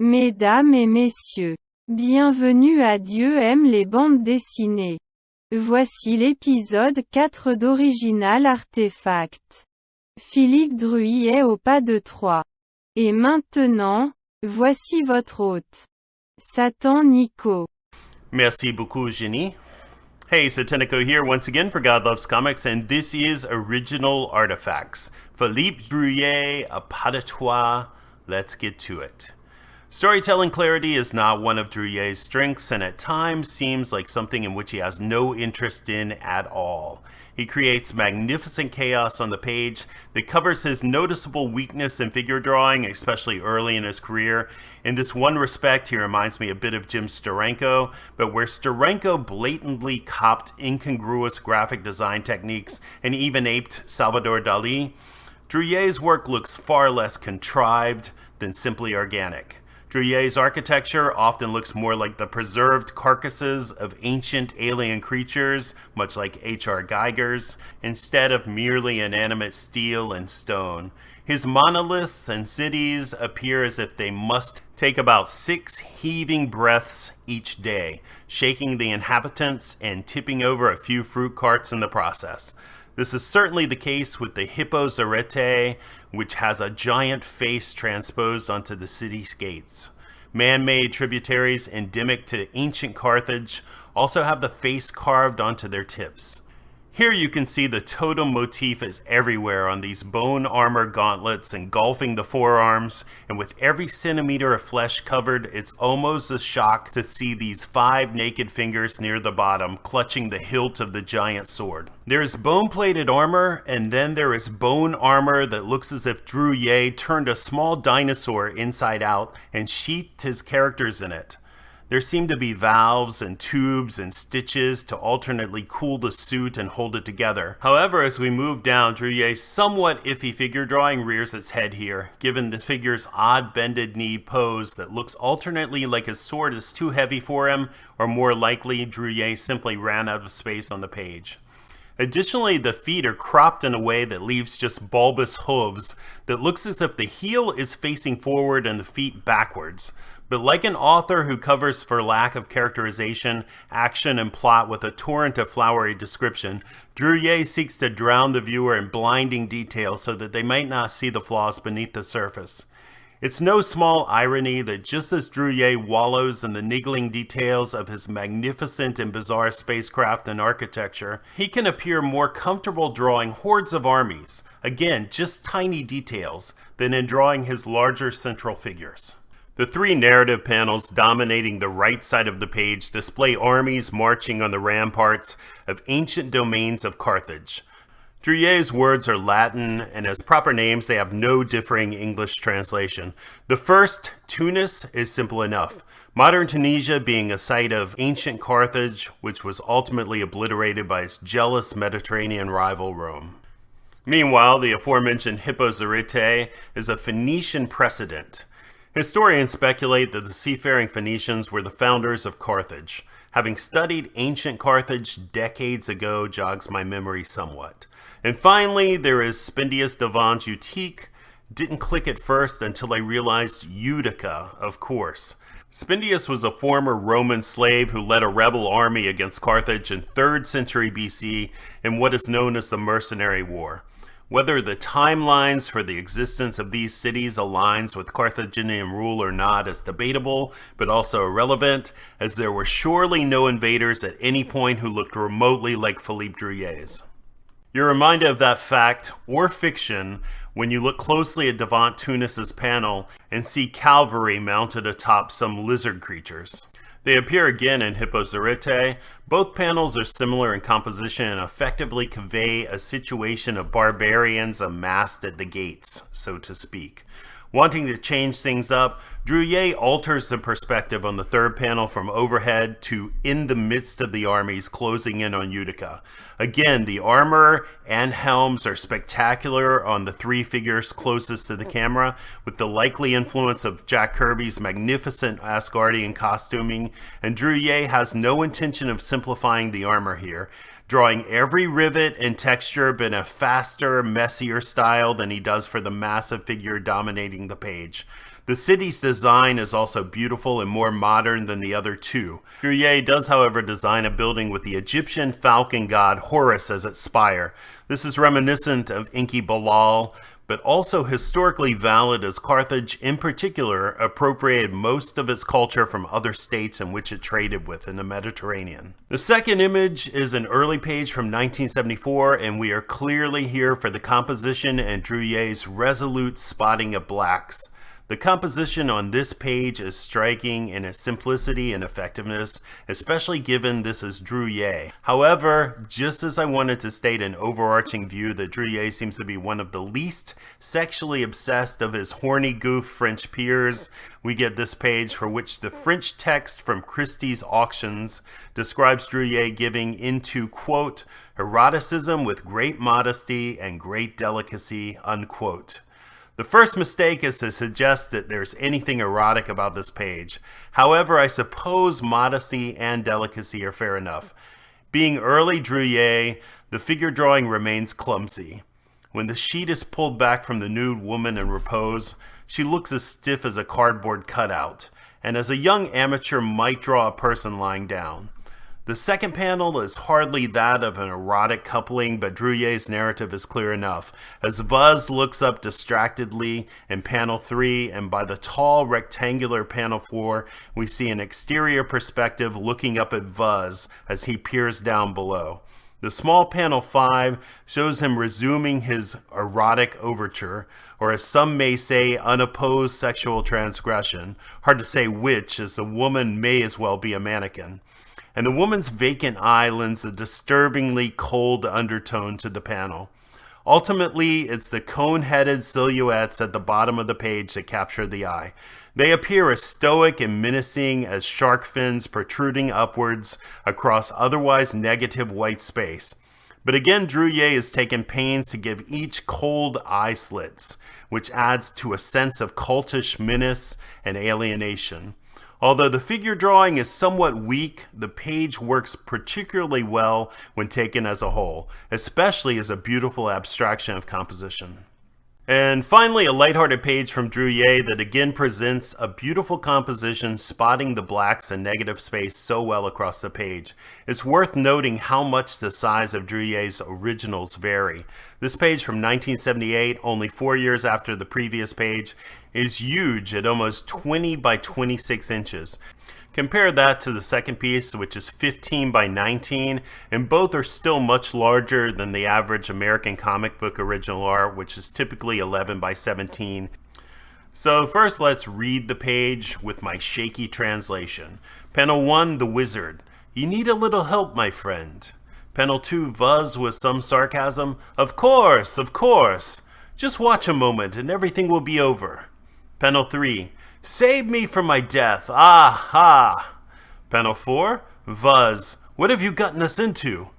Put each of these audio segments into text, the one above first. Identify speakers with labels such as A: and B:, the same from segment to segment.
A: Mesdames et messieurs, bienvenue à Dieu aime les bandes dessinées. Voici l'épisode 4 d'Original Artefacts. Philippe Druillet au pas de 3. Et maintenant, voici votre hôte. Satan Nico.
B: Merci beaucoup, Jenny. Hey, Satanico here once again for Godlovescomics, and this is Original Artefacts. Philippe Druillet, a pas de trois. Let's get to it. Storytelling clarity is not one of Druillet's strengths, and at times seems like something in which he has no interest in at all. He creates magnificent chaos on the page that covers his noticeable weakness in figure drawing, especially early in his career. In this one respect, he reminds me a bit of Jim Steranko, but where Steranko blatantly copped incongruous graphic design techniques and even aped Salvador Dali, Druillet's work looks far less contrived than simply organic. Druillet's architecture often looks more like the preserved carcasses of ancient alien creatures, much like H.R. Geiger's, instead of merely inanimate steel and stone. His monoliths and cities appear as if they must take about 6 heaving breaths each day, shaking the inhabitants and tipping over a few fruit carts in the process. This is certainly the case with the Hippo-Zarete, which has a giant face transposed onto the city's gates. Man-made tributaries endemic to ancient Carthage also have the face carved onto their tips. Here you can see the totem motif is everywhere on these bone armor gauntlets engulfing the forearms, and with every centimeter of flesh covered, it's almost a shock to see these 5 naked fingers near the bottom clutching the hilt of the giant sword. There is bone-plated armor, and then there is bone armor that looks as if Druillet turned a small dinosaur inside out and sheathed his characters in it. There seem to be valves and tubes and stitches to alternately cool the suit and hold it together. However, as we move down, Druillet's somewhat iffy figure drawing rears its head here, given the figure's odd bended knee pose that looks alternately like his sword is too heavy for him, or more likely, Druillet simply ran out of space on the page. Additionally, the feet are cropped in a way that leaves just bulbous hooves that looks as if the heel is facing forward and the feet backwards. But like an author who covers for lack of characterization, action, and plot with a torrent of flowery description, Druillet seeks to drown the viewer in blinding detail so that they might not see the flaws beneath the surface. It's no small irony that just as Druillet wallows in the niggling details of his magnificent and bizarre spacecraft and architecture, he can appear more comfortable drawing hordes of armies, again just tiny details, than in drawing his larger central figures. The 3 narrative panels dominating the right side of the page display armies marching on the ramparts of ancient domains of Carthage. Druillet's words are Latin, and as proper names they have no differing English translation. The first, Tunis, is simple enough. Modern Tunisia being a site of ancient Carthage, which was ultimately obliterated by its jealous Mediterranean rival Rome. Meanwhile, the aforementioned Hippo-Zarete is a Phoenician precedent. Historians speculate that the seafaring Phoenicians were the founders of Carthage. Having studied ancient Carthage decades ago jogs my memory somewhat. And finally, there is Spendius Devant Utique. Didn't click at first until I realized Utica, of course. Spendius was a former Roman slave who led a rebel army against Carthage in 3rd century BC in what is known as the Mercenary War. Whether the timelines for the existence of these cities aligns with Carthaginian rule or not is debatable, but also irrelevant, as there were surely no invaders at any point who looked remotely like Philippe Druillet's. You're reminded of that fact, or fiction, when you look closely at Devant Tunis's panel and see cavalry mounted atop some lizard creatures. They appear again in Hippo-Zarete. Both panels are similar in composition and effectively convey a situation of barbarians amassed at the gates, so to speak. Wanting to change things up, Druillet alters the perspective on the 3rd panel from overhead to in the midst of the armies closing in on Utica. Again, the armor and helms are spectacular on the 3 figures closest to the camera, with the likely influence of Jack Kirby's magnificent Asgardian costuming, and Druillet has no intention of simplifying the armor here, drawing every rivet and texture but in a faster, messier style than he does for the massive figure dominating the page. The city's design is also beautiful and more modern than the other two. Druillet does, however, design a building with the Egyptian falcon god Horus as its spire. This is reminiscent of Enki Bilal, but also historically valid as Carthage in particular appropriated most of its culture from other states in which it traded with in the Mediterranean. The second image is an early page from 1974, and we are clearly here for the composition and Druillet's resolute spotting of blacks. The composition on this page is striking in its simplicity and effectiveness, especially given this is Druillet. However, just as I wanted to state an overarching view that Druillet seems to be one of the least sexually obsessed of his horny goof French peers, we get this page for which the French text from Christie's Auctions describes Druillet giving into, quote, eroticism with great modesty and great delicacy, unquote. The first mistake is to suggest that there's anything erotic about this page. However, I suppose modesty and delicacy are fair enough. Being early Druillet, the figure drawing remains clumsy. When the sheet is pulled back from the nude woman in repose, she looks as stiff as a cardboard cutout, and as a young amateur might draw a person lying down. The second panel is hardly that of an erotic coupling, but Druillet's narrative is clear enough. As Vuz looks up distractedly in panel 3, and by the tall rectangular panel 4, we see an exterior perspective looking up at Vuz as he peers down below. The small panel 5 shows him resuming his erotic overture, or as some may say, unopposed sexual transgression. Hard to say which, as the woman may as well be a mannequin. And the woman's vacant eye lends a disturbingly cold undertone to the panel. Ultimately, it's the cone-headed silhouettes at the bottom of the page that capture the eye. They appear as stoic and menacing as shark fins protruding upwards across otherwise negative white space. But again, Druillet has taken pains to give each cold eye slits, which adds to a sense of cultish menace and alienation. Although the figure drawing is somewhat weak, the page works particularly well when taken as a whole, especially as a beautiful abstraction of composition. And finally, a lighthearted page from Druillet that again presents a beautiful composition spotting the blacks and negative space so well across the page. It's worth noting how much the size of Druillet's originals vary. This page from 1978, only 4 years after the previous page, is huge at almost 20 by 26 inches. Compare that to the second piece, which is 15 by 19, and both are still much larger than the average American comic book original art, which is typically 11 by 17. So first let's read the page with my shaky translation. Panel 1, the wizard. You need a little help, my friend. Panel 2, Vuz with some sarcasm. Of course, of course. Just watch a moment and everything will be over. Panel 3, save me from my death, ah, ha. Panel 4, Vuz, what have you gotten us into?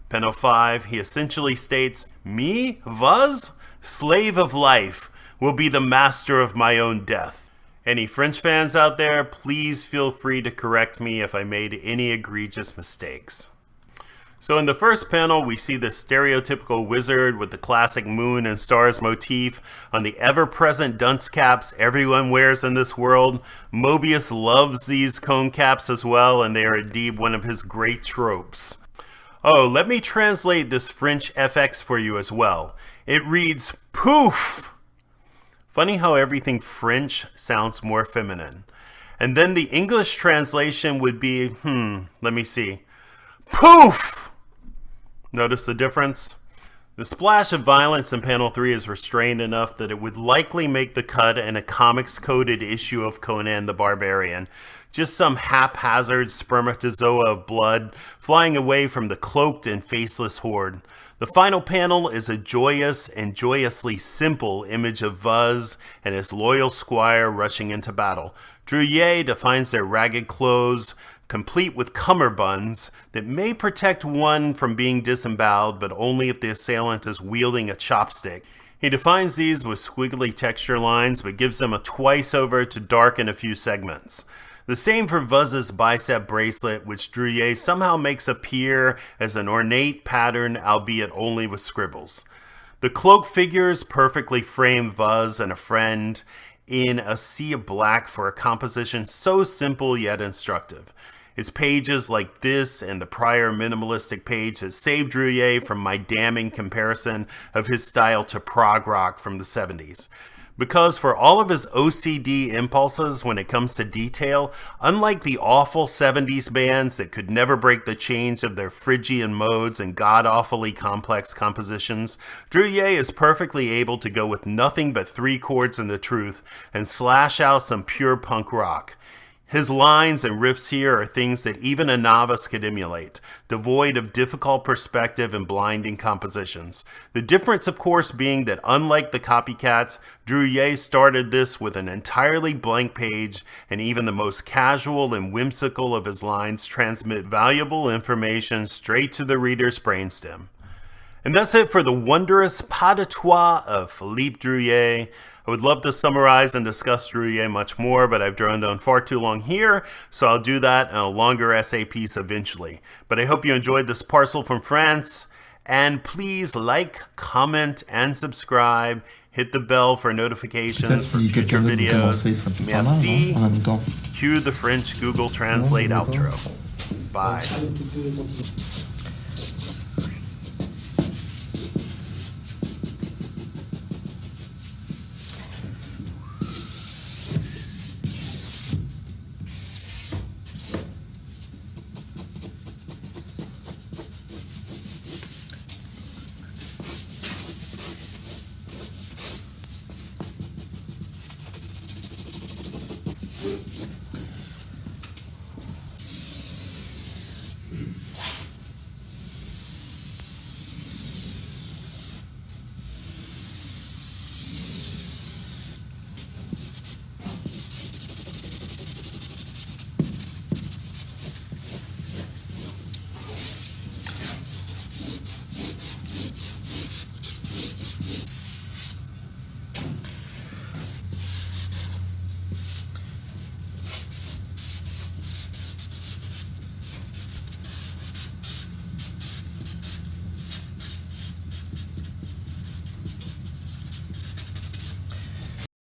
B: Panel 5, he essentially states, me, Vuz, slave of life, will be the master of my own death. Any French fans out there, please feel free to correct me if I made any egregious mistakes. So in the first panel, we see the stereotypical wizard with the classic moon and stars motif on the ever-present dunce caps everyone wears in this world. Mobius loves these cone caps as well, and they are indeed one of his great tropes. Oh, let me translate this French FX for you as well. It reads, poof! Funny how everything French sounds more feminine. And then the English translation would be, let me see. Poof! Notice the difference? The splash of violence in panel 3 is restrained enough that it would likely make the cut in a comics-coded issue of Conan the Barbarian. Just some haphazard spermatozoa of blood flying away from the cloaked and faceless horde. The final panel is a joyous and joyously simple image of Vuz and his loyal squire rushing into battle. Druillet defines their ragged clothes, complete with cummerbunds that may protect one from being disemboweled, but only if the assailant is wielding a chopstick. He defines these with squiggly texture lines, but gives them a twice over to darken a few segments. The same for Vuz's bicep bracelet, which Druillet somehow makes appear as an ornate pattern, albeit only with scribbles. The cloak figures perfectly frame Vuz and a friend. in a sea of black for a composition so simple yet instructive. It's pages like this and the prior minimalistic page that saved Druillet from my damning comparison of his style to prog rock from the 70s. Because for all of his OCD impulses when it comes to detail, unlike the awful 70s bands that could never break the chains of their Phrygian modes and god-awfully complex compositions, Druillet is perfectly able to go with nothing but 3 chords and the truth and slash out some pure punk rock. His lines and riffs here are things that even a novice could emulate, devoid of difficult perspective and blinding compositions. The difference, of course, being that unlike the copycats, Druillet started this with an entirely blank page, and even the most casual and whimsical of his lines transmit valuable information straight to the reader's brainstem. And that's it for the wondrous pas de trois of Philippe Druillet. I would love to summarize and discuss Druillet much more, but I've droned on far too long here, so I'll do that in a longer essay piece eventually. But I hope you enjoyed this parcel from France, and please like, comment, and subscribe. Hit the bell for notifications for future videos. Merci. Cue the French Google Translate outro. Bye.